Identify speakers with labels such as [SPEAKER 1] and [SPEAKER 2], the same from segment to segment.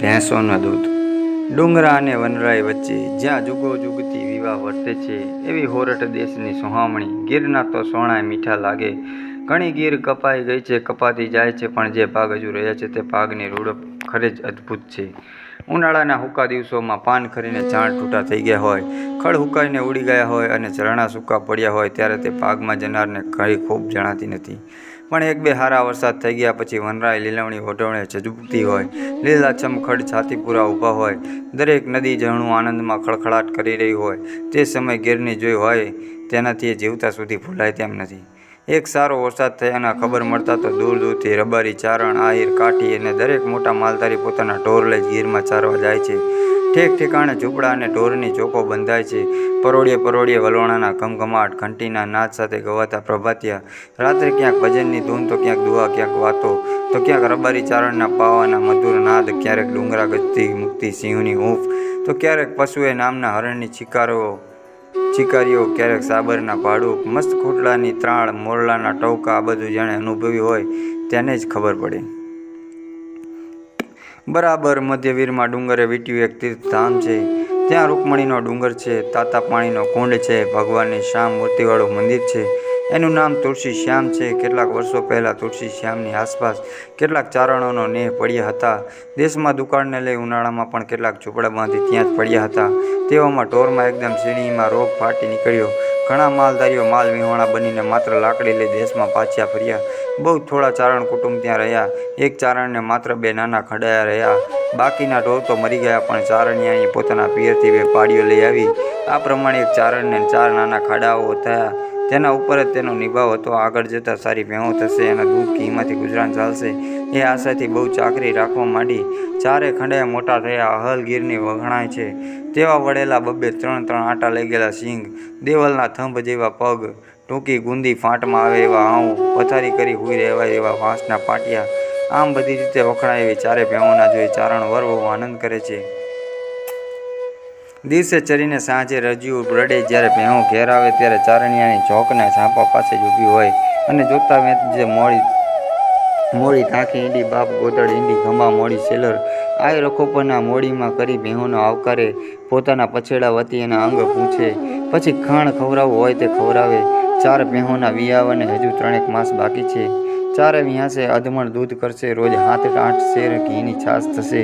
[SPEAKER 1] ભેંસોનું દૂધ। ડુંગરા અને વનરાઈ વચ્ચે જ્યાં જુગો જુગતી વિવાહ વર્તે છે, એવી હોરઠ દેશની સોહામણી। ગીરના તો સોણાય મીઠા લાગે। ઘણી ગીર કપાઈ ગઈ છે, કપાતી જાય છે, પણ જે ભાગ હજુ રહ્યા છે તે ભાગની રૂડપ ખરે જ અદ્ભુત છે। ઉનાળાના હૂકા દિવસોમાં પાન ખરીને ઝાડ છૂટા થઈ ગયા હોય, ખડ હુકાઈને ઉડી ગયા હોય અને ઝરણા સૂકા પડ્યા હોય ત્યારે તે ભાગમાં જનારને ઘણી ખૂબ જણાતી નથી। પણ એક બે હારા વરસાદ થઈ ગયા પછી વનરાઈ લીલવણી ઓઢવણે ઝઝૂમતી હોય, લીલાછમ ખડ છાતીપુરા ઊભા હોય, દરેક નદી ઝરણું આનંદમાં ખળખળાટ કરી રહી હોય, તે સમય ગીરની જોઈ હોય તેનાથી જીવતા સુધી ભૂલાય તેમ નથી। એક સારો વરસાદ થયાના ખબર મળતા તો દૂર દૂરથી રબારી, ચારણ, આહિર, કાઠી અને દરેક મોટા માલધારી પોતાના ઢોર લઈ ગીરમાં ચારવા જાય છે। ઠેક ઠેકાણે ઝૂંપડા અને ઢોરની ચોકો બંધાય છે। પરોળીએ પરોળીએ વલોણાના ઘમઘમાટ, ઘંટીના નાદ સાથે ગવાતા પ્રભાતિયા। રાત્રે ક્યાંક ભજનની ધૂન તો ક્યાંક દુહા, ક્યાંક વાતો તો ક્યાંક રબારી, ચારણના પાવાના મધુર નાદ, ક્યારેક ડુંગરા ગજતી મુકતી સિંહની હૂંફ તો ક્યારેક પશુએ નામના હરણની ચિકારીઓ, ક્યારેક સાબરના ભાડુક, મસ્ત ખોટલાની ત્રાળ, મોરલાના ટવકા। આ બધું જેણે અનુભવ્યું હોય તેને જ ખબર પડે। બરાબર મધ્યવીરમાં ડુંગરે વીંટ્યું એક તીર્થધામ છે। ત્યાં રૂકમણીનો ડુંગર છે, તાતા પાણીનો કુંડ છે, ભગવાનની શ્યામ મૂર્તિવાળું મંદિર છે। એનું નામ તુલસી શ્યામ છે। કેટલાક વર્ષો પહેલાં તુલસી શ્યામની આસપાસ કેટલાક ચારણોનો નેહ પડ્યા હતા। દેશમાં દુકાળને લઈ ઉનાળામાં પણ કેટલાક ઝૂંપડા બાંધી ત્યાં જ પડ્યા હતા। તેવામાં ઢોરમાં એકદમ સીણીમાં રોગ ફાટી નીકળ્યો। ઘણા માલધારીઓ માલ વિહોણા બનીને માત્ર લાકડી લઈ દેશમાં પાછા ફર્યા। બહુ થોડા ચારણ કુટુંબ ત્યાં રહ્યા। એક ચારણને માત્ર બે નાના ખડાયા રહ્યા, બાકીના ઢોર તો મરી ગયા। પણ ચારણિયાએ પોતાના પિયરથી બે પાડીઓ લઈ આવી। આ પ્રમાણે એક ચારણને 4 નાના ખાડાઓ થયા। તેના ઉપર જ તેનો નિભાવ હતો। આગળ જતાં સારી ભેંસો થશે, એના દૂધ ઘીમાંથી ગુજરાન ચાલશે એ આશાથી બહુ ચાકરી રાખવા માંડી। 4 ખંડાયા મોટા થયા। અહલ ગીરની વખણાય છે તેવા વળેલા 2-2, 3-3 આટા લઈ ગયેલા શીંગ, દેવલના થંભ જેવા પગ, ટૂંકી ગુંદી ફાંટમાં આવે એવા આંઉ, પથારી કરી હુઈ રહેવાય એવા વાંસના પાટિયા, આમ બધી રીતે વખણાય એવી 4 ભેંસોના જોઈ ચારણ વર બહુ આનંદ કરે છે। દિવસે ચરીને સાંજે રજ્યું રડે જ્યારે ભેંસો ઘેર આવે ત્યારે ચારણિયાની ઝોંકના ઝાંપા પાસે જ ઊભી હોય અને જોતા વેંત જે મોડી ધાંખી ઈંડી, બાપ ગોદડ ઈંડી, ઘમા મોડી સેલર, આય રખોપરના મોડીમાં કરી ભેંસોનો આવકારે, પોતાના પછેડા વતી એના અંગ પૂછે, પછી ખાણ ખવડાવવું હોય તે ખવડાવે। 4 ભેંસોના વિયાવાને હજુ 3 માસ બાકી છે। 4 વિયાશે, અધમણ દૂધ કરશે, રોજ 7-8 શેર ઘીની છાશ થશે,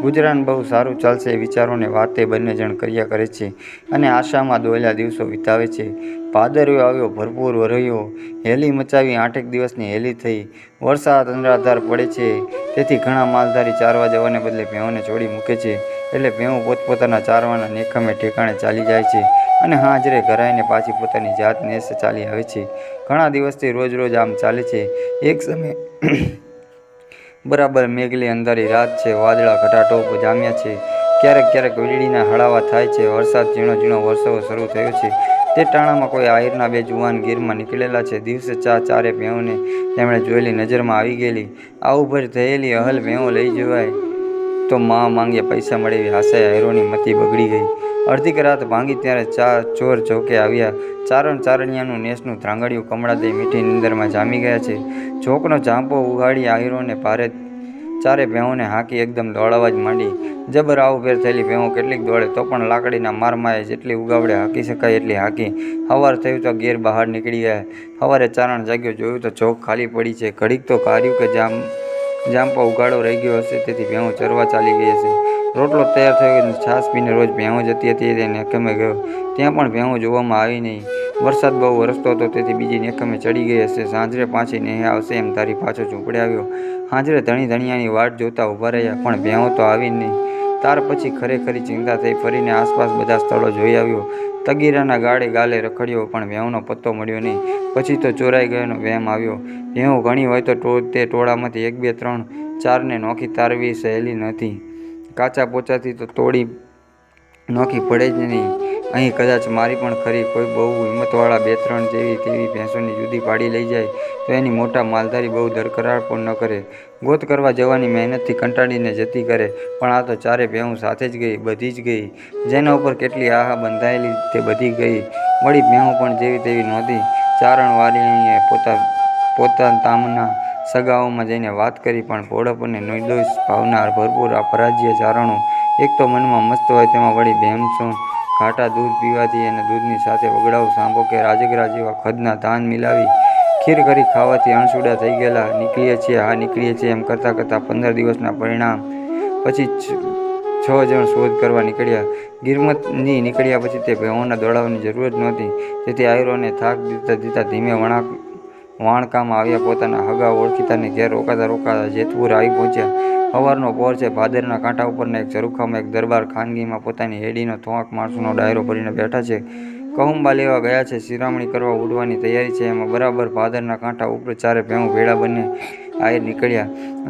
[SPEAKER 1] ગુજરાન બહુ સારું ચાલશે વિચારોને વાતે બંને જણ કર્યા કરે છે અને આશામાં દોયલા દિવસો વિતાવે છે। ભાદરયો આવ્યો, ભરપૂર વરસ્યો, હેલી મચાવી 8 દિવસની હેલી થઈ। વરસાદ અનરાધાર પડે છે, તેથી ઘણા માલધારી ચારવા જવાને બદલે ભેંસોને છોડી મૂકે છે। એટલે ભેંસો પોતપોતાના ચારવાના નેખમે ઠેકાણે ચાલી જાય છે અને હાજરે ઘરાઈને પાછી પોતાની જાત નેસે ચાલી આવે છે। ઘણા દિવસથી રોજ રોજ આમ ચાલે છે। એક સમય બરાબર મેઘલી અંધારી રાત છે। વાદળા ઘટાટોપ જામ્યા છે। ક્યારેક ક્યારેક વીજળીના હળાવા થાય છે। વરસાદ ઝીણો ઝીણો વરસવો શરૂ થયો છે। તે ટાણામાં કોઈ આહિરના 2 જુવાન ગીરમાં નીકળેલા છે। દિવસે 4 ભેંસોને તેમણે જોયેલી નજરમાં આવી ગયેલી। આવુભર થયેલી અહલ ભેંસો લઈ જવાય તો માંગ્યા પૈસા મળે એવી આશાએ આહિરોની મતિ બગડી ગઈ। અડધીક રાત ભાંગી ત્યારે ચોર ઝોકે આવ્યા। ચારણ ચારણિયાનું નેસનું ધ્રાંગડિયું કમળા દઈ મીઠી નીંદરમાં જામી ગયા છે। ઝોકનો ઝાંપો ઉગાડી આહિરોને ભારે 4 ભેંસોને હાંકી એકદમ દોડાવવા જ માંડી। જબર આવુભેર થયેલી ભેંસો કેટલીક દોડે તો પણ લાકડીના મારમાએ જેટલી ઉગાવડે હાંકી શકાય એટલી હાંકી। સવાર થયું તો ગેર બહાર નીકળી ગયા। સવારે ચારણ જાગ્યો, જોયું તો ઝોક ખાલી પડી છે। ઘડીક તો કાર્યું કે જાંપો ઉગાડો રહી ગયો હશે, તેથી ભેંસો ચરવા ચાલી ગઈ હશે। રોટલો તૈયાર થયો, છાશ પીને રોજ ભેંસો જતી હતી તે નેખમે ગયો, ત્યાં પણ ભેંસો જોવામાં આવી નહીં। વરસાદ બહુ વરસતો હતો, તેથી બીજી નેખમે ચડી ગઈ હશે। સાંજરે પાછી નેહે આવશે એમ ધારી પાછો ઝૂંપડે આવ્યો। હાજરે ધણીયાની વાટ જોતા ઊભા રહ્યા, પણ ભેંસો તો આવી નહીં। તાર પછી ખરેખરી ચિંતા થઈ। ફરીને આસપાસ બધા સ્થળો જોઈ આવ્યો। તગીરાના ગાળે ગાલે રખડ્યો, પણ ભેંસોનો પત્તો મળ્યો નહીં। પછી તો ચોરાઈ ગયાનો વહેમ આવ્યો। ભેંસો ઘણી હોય તો તે ટોળામાંથી 1-2-3-4ને નોખી તારવી સહેલી નથી। કાચા પોચાથી તો તોડી નોખી પડે જ નહીં। અહીં કદાચ મારી પણ ખરી કોઈ બહુ હિંમતવાળા 2-3 જેવી તેવી ભેંસોની જુદી પાડી લઈ જાય તો એની મોટા માલધારી બહુ દરકરાર પણ ન કરે। ગોત કરવા જવાની મહેનતથી કંટાળીને જતી કરે। પણ આ તો 4 ભેંસો સાથે જ ગઈ, બધી જ ગઈ। જેના ઉપર કેટલી આહા બંધાયેલી તે બધી ગઈ। વળી ભેંસો પણ જેવી તેવી નહોતી। ચારણ વાળીએ પોતાના તામના સગાઓમાં જઈને વાત કરી, પણ ભોળપ અને નિર્દોષ ભાવના ભરપૂર અપરાજ્ય ચારણો એક તો મનમાં મસ્ત હોય, તેમાં વળી ભેંસો ઘાટા દૂધ પીવાથી અને દૂધની સાથે વગડાઉ સાંભો કે રાજગરા જેવા ખદના ધાન મિલાવી ખીર કરી ખાવાથી અણસુડા થઈ ગયેલા. નીકળીએ છીએ, હા નીકળીએ છીએ એમ કરતાં કરતાં 15 દિવસના પરિણામ પછી 6 જણ શોધ કરવા નીકળ્યા. ગિરમતની નીકળ્યા પછી તે ભેહોને દોડાવવાની જરૂર જ નહોતી, તેથી આયરોને થાક દીધા દીધા ધીમે વાણકામાં આવ્યા. પોતાના હગા ઓળખીતાને ઘેર રોકાતા રોકાતા જેતપુર આવી પહોંચ્યા. સવારનો પહોર છે. ભાદરના કાંઠા ઉપરના એક ઝરૂખામાં એક દરબાર ખાનગીમાં પોતાની હેડીનો થોંક માણસોનો ડાયરો ભરીને બેઠા છે. કહુંબા લેવા ગયા છે. શિરામણી કરવા ઉડવાની તૈયારી છે. એમાં બરાબર ભાદરના કાંઠા ઉપર ચારે ભેહું ભેળા બંને આયર નીકળ્યા.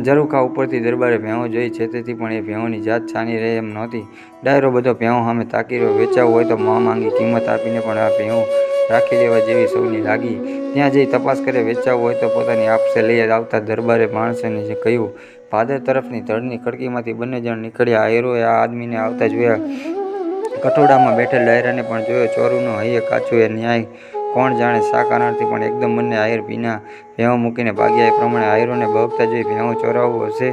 [SPEAKER 1] ઝરૂખા ઉપરથી દરબારે ભેહું જોઈ છેતેથી પણ એ ભેહોની જાત છાની રહે એમ નહોતી. ડાયરો બધો ભેહું સામે તાકી રહ્યો. વેચાવું હોય તો માંગી કિંમત આપીને પણ આ ભેહું રાખી લેવા જેવી સૌની લાગી. ત્યાં જઈ તપાસ કરે. વેચાવું હોય તો પોતાની આપસે લઈ આવતા દરબારે માણસને કહ્યું. ભાદર તરફની ધડની ખડકીમાંથી બંને જણ નીકળ્યા. આયરોએ આ આદમીને આવતા જોયા. કઠોડામાં બેઠેલ ડાયરાને પણ જોયો. ચોરુનું હૈયે કાચું. એ ન્યાય કોણ જાણે શા કારણથી પણ એકદમ બંને આયર ભીના ભેહું મૂકીને ભાગ્યા. એ પ્રમાણે આયરોને બહકતા જોઈ ભેહું ચોરાવવું હશે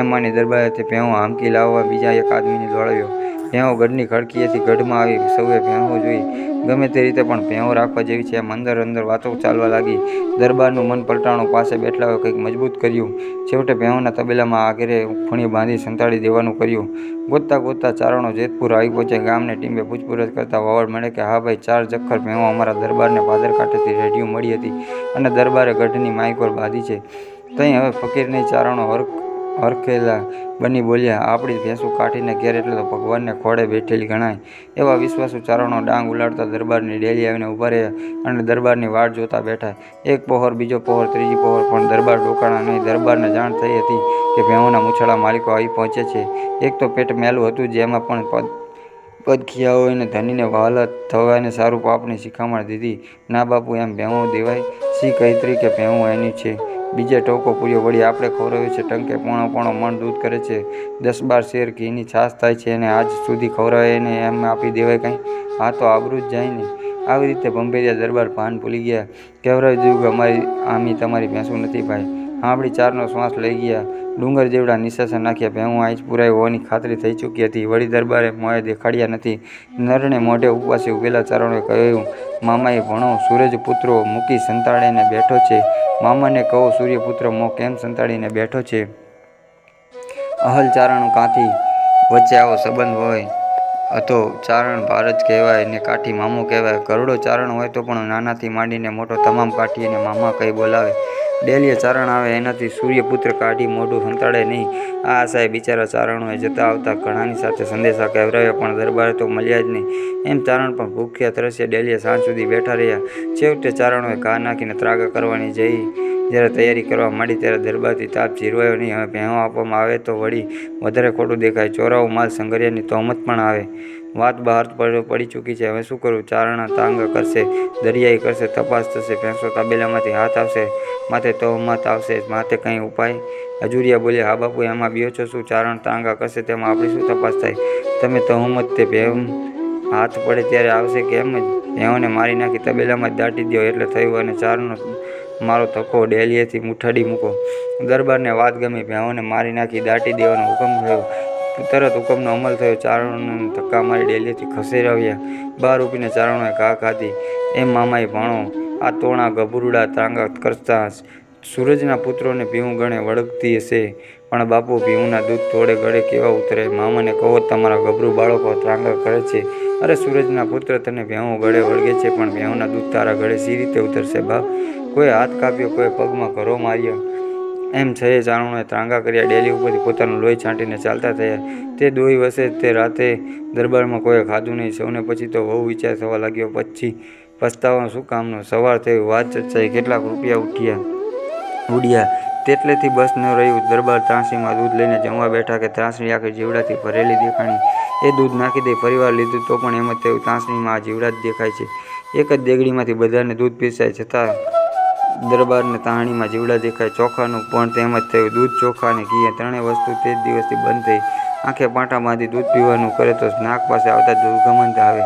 [SPEAKER 1] એમ માની દરબારે તે ભેહું હામકી લાવવા બીજા એક આદમીને દોડાવ્યો. ભેહું ગઢની ખડકીએથી ગઢમાં આવી. સૌએ ભેહું જોઈ. ગમે તે રીતે પણ ભેહું રાખવા જેવી છે એમ અંદર અંદર વાતો ચાલવા લાગી. દરબારનું મન પલટાણું. પાસે બેઠલાઓએ કંઈક મજબૂત કર્યું. છેવટે ભેહુંના તબેલામાં આઘેરે ફણી બાંધી સંતાડી દેવાનું કર્યું. ગોતતા ગોતતા ચારણો જેતપુર આવી પહોંચ્યા. ગામને ટીંબે પૂછપરછ કરતા વાવડ મળે કે હા ભાઈ, 4 જખ્ખર ભેહું અમારા દરબારને ભાદર કાંઠેથી રેઢિયું મળી હતી અને દરબારે ગઢની માયકોર બાંધી છે. તઈ હવે ફકીર નહીં. ચારણો હરખેલા બની બોલ્યા. આપણી ભેંસું કાઢીને ઘેર એટલે તો ભગવાનને ખોળે બેઠેલી ગણાય. એવા વિશ્વાસુ ચારણો ડાંગ ઉલાડતા દરબારની ડેલી આવીને ઊભા રહ્યા અને દરબારની વાટ જોતા બેઠા. એક પહોર, બીજો પહોર, ત્રીજી પહોર, પણ દરબાર ડોકાણા નહીં. દરબારને જાણ થઈ હતી કે ભેહોના મૂછાળા માલિકો આવી પહોંચ્યા છે. એક તો પેટ મેલું હતું, જેમાં પણ પદખિયાઓને ધનીને વહાલા થવાને સારું પાપની શિખામણ દીધી. ના બાપુ, એમ ભેહું દેવાય? સી કહીત્રી કે ભેહું એની છે? બીજે ટોકો પૂર્યો. વળી આપણે ખવડાવ્યું છે. ટંકે પોણો મણ દૂધ કરે છે. 10-12 શેર ઘીની છાશ થાય છે. એને આજ સુધી ખવડાવે એને એમ આપી દેવાય કાંઈ? હા તો આબરૂ જ જાય ને. આવી રીતે ભંભેરિયા દરબાર ભાન ભૂલી ગયા. કહેવરાવી દીધું કે આમી તમારી ભેંસું નથી ભાઈ. સાંભળી 4નો શ્વાસ લઈ ગયા. ડુંગર જેવડા નિશાસા નાખ્યા. ભેહું આજ પુરાઈ હોવાની ખાતરી થઈ ચૂકી હતી. વળી દરબારે મોંએ દેખાડ્યા નથી. નરને મોઢે ઉપવાસી ઉભેલા ચારણોએ કહ્યું. મામાએ ભણો સૂરજપુત્રો મૂકી સંતાડીને બેઠો છે. મામાને કહો સૂર્યપુત્ર મો કેમ સંતાડીને બેઠો છે? અહલ ચારણ કાંથી વચ્ચે આવો સંબંધ હોય હતો. ચારણ ભારત કહેવાય ને કાઠી મામો કહેવાય. ઘરડો ચારણ હોય તો પણ નાનાથી માંડીને મોટો તમામ કાઠીને મામા કહી બોલાવે. ડેલીએ ચારણ આવે એનાથી સૂર્યપુત્ર કાઢી મોઢું સંતાડે નહીં. આ આશાએ બિચારા ચારણોએ જતા આવતા ઘણાની સાથે સંદેશા કહેવરાવ્યા, પણ દરબારે તો મળ્યા જ નહીં. એમ ચારણ પણ ભૂખ્યા તરસ્યા ડેલીએ સાંજ સુધી બેઠા રહ્યા. છેવટે ચારણોએ ઘા નાખીને ત્રાગા કરવાની જ્યારે તૈયારી કરવા માંડી ત્યારે દરબારથી તાપ જીરવાયો નહીં. હવે ભેહું આપવામાં આવે તો વળી વધારે ખોટું દેખાય. ચોરાવું માલ સંઘર્યાની તહોમત પણ આવે. વાત બહાર પડી ચૂકી છે. હવે શું કરવું? ચારણા તાંગા કરશે, દરિયાઈ કરશે, તપાસ થશે, ભેંસો તબેલામાંથી હાથ આવશે, માથે તહોમત આવશે. માથે કંઈ ઉપાય? હજુરિયા બોલ્યા. હા બાપુ, એમાં બીઓ છો શું? ચારણ તાંગા કરશે તેમાં આપણી શું તપાસ થાય? તમે તહોમત તે ભેહું હાથ પડે ત્યારે આવશે કે એમ જ? ભેહોને મારી નાખી તબેલામાં જ દાટી દો એટલે થયું અને ચારણો મારો ધક્કો ડેલીએથી મુઠાડી મૂકો. દરબારને વાત ગમી. ભેહોને મારી નાખી દાટી દેવાનો હુકમ થયો. તરત હુકમનો અમલ થયો. ચારણોને ધક્કા મારી ડેલીએથી ખસેડાવ્યા. બહાર ઊભીને ચારણોએ ઘા ખાધી. એમ મામાએ ભાણો આ તોણા ગભરુડા તાંગા કરતા સૂરજના પુત્રોને ભીવું ગણે વળગતી હશે, પણ બાપુ ભીવુંના દૂધ થોડે ગળે કેવા ઉતરે? મામાને કહો તમારા ગભરું બાળકો ત્રાંગા કરે છે. અરે સૂરજના પુત્ર, તને ભેહું ગળે વળગે છે, પણ ભેહુંના દૂધ તારા ગળે સી રીતે ઉતરશે બાપ? કોઈ હાથ કાપ્યો, કોઈ પગમાં ઘરો માર્યા. એમ છે ચારણોએ ત્રાંગા કર્યા. ડેલી ઉપરથી પોતાનું લોહી છાંટીને ચાલતા થયા. તે દોહી વસે તે રાતે દરબારમાં કોઈએ ખાધું નહીં. સૌને પછી તો બહુ વિચાર થવા લાગ્યો. પછી પસ્તાવાનું શું કામનું? સવાર થયું, વાત ચર્ચાઈ, કેટલાક રૂપિયા ઉડ્યા. તેટલેથી બસ ન રહ્યું. દરબાર ત્રાંસણીમાં દૂધ લઈને જમવા બેઠા કે ત્રાંસણી આખી જીવડાથી ભરેલી દેખાણી. એ દૂધ નાખી દઈ ફરીવાર લીધું તો પણ એમ જ થયું. ત્રાંસણીમાં આ જીવડા જ દેખાય છે. એક જ દેગડીમાંથી બધાને દૂધ પીરસાય, છતાં દરબારને તાહણીમાં જીવડા દેખાય. ચોખાનું પણ તેમ જ થયું. દૂધ, ચોખા અને ઘી ત્રણેય વસ્તુ તે જ દિવસથી બંધ થઈ. આંખે પાટા બાંધી દૂધ પીવાનું કરે તો નાક પાસે આવતા દુર્ગંધ આવે.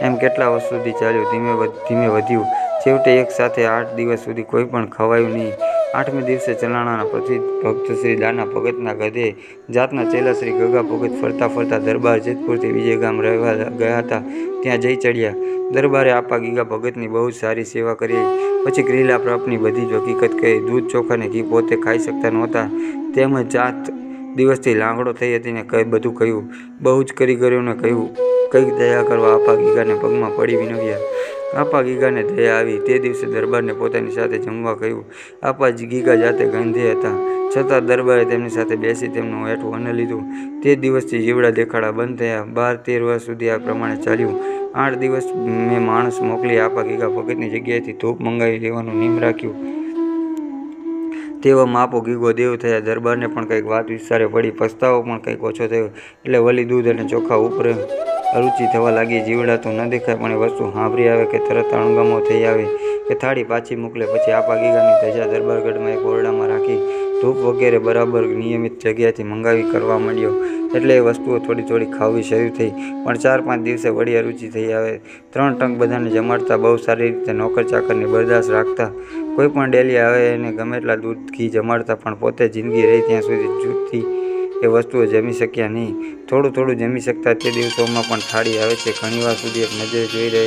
[SPEAKER 1] એમ કેટલા વર્ષ સુધી ચાલ્યું. ધીમે વધ્યું. છેવટે એક સાથે 8 દિવસ સુધી કોઈ પણ ખવાયું નહીં. 8મે દિવસે ચલાણાના પ્રસિદ્ધ ભક્ત શ્રી દાના ભગતના ગધે જાતના ચેલા શ્રી ગગા ભગત ફરતા ફરતા દરબાર જેતપુરથી બીજે ગામ રહેવા ગયા હતા ત્યાં જઈ ચડ્યા. દરબારે આપા ગીગા ભગતની બહુ જ સારી સેવા કરી. પછી ક્રિલા પ્રાપની બધી જ હકીકત કહી. દૂધ ચોખા ને ઘી પોતે ખાઈ શકતા નહોતા, તેમજ 7 દિવસથી લાંગડો થઈ હતી ને બધું કહ્યું. બહુ જ કારીગરોને કહ્યું કંઈક દયા કરવા આપા ગીગાને પગમાં પડી વિનવ્યા. આપા ગીગાને દયા આવી. તે દિવસે દરબારને પોતાની સાથે જમવા કહ્યું. આપા ગીગા જાતે ગંધે હતા, છતાં દરબારે તેમની સાથે બેસી તેમનું હેઠું અન્ન લીધું. તે દિવસથી જીવડા દેખાડા બંધ થયા. 12-13 વર્ષ સુધી આ પ્રમાણે ચાલ્યું. 8 દિવસ મેં માણસ મોકલી આપા ગીગા ભગતની જગ્યાએથી ધૂપ મંગાવી લેવાનું નિયમ રાખ્યું. તેવામાં આપો ગીગો દેવ થયા. દરબારને પણ કંઈક વાત વિચારે પડી. પસ્તાવો પણ કંઈક ઓછો થયો. એટલે વળી દૂધ અને ચોખા ઉપર અરુચિ થવા લાગી. જીવડા તો ન દેખાય, પણ એ વસ્તુ સાંભળી આવે કે તરત અણગમો થઈ આવે કે થાળી પાછી મોકલે. પછી આપા ગીગાની ધજા દરબારગઢમાં એક ઓરડામાં રાખી ધૂપ વગેરે બરાબર નિયમિત જગ્યાએથી મંગાવી કરવા માંડ્યો. એટલે એ વસ્તુઓ થોડી થોડી ખાવી શરૂ થઈ. પણ 4-5 દિવસે વળી અરુચિ થઈ આવે. 3 ટંક બધાને જમાડતા. બહુ સારી રીતે નોકર ચાકરની બરદાસ્ત રાખતા. કોઈ પણ ડેલી આવે એને ગમે એટલા દૂધ ઘી જમાડતા, પણ પોતે જિંદગી રહી ત્યાં સુધી જૂઠથી એ વસ્તુઓ જમી શક્યા નહીં. થોડું થોડું જમી શકતા. તે દિવસોમાં પણ થાળી આવે છે. ઘણીવાર સુધી એક નજરે જોઈ રહે.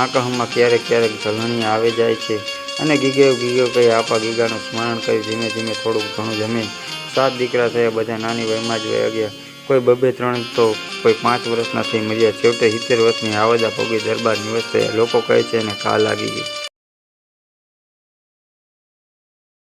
[SPEAKER 1] આંકહમાં ક્યારેક ક્યારેક ઝલણી આવે જાય છે. અને ગીગો કહી આપા ગીગાનું સ્મરણ કરી ધીમે ધીમે થોડું ઘણું જમે. 7 દીકરા થયા. બધા નાની વયમાં જ વયા ગયા. કોઈ 2-3 તો કોઈ 5 વર્ષના થઈ મર્યા. છેવટે 70 વર્ષની આવદા પગી દરબાર નિવસ થયા. લોકો કહે છે એને ઘા લાગી ગઈ.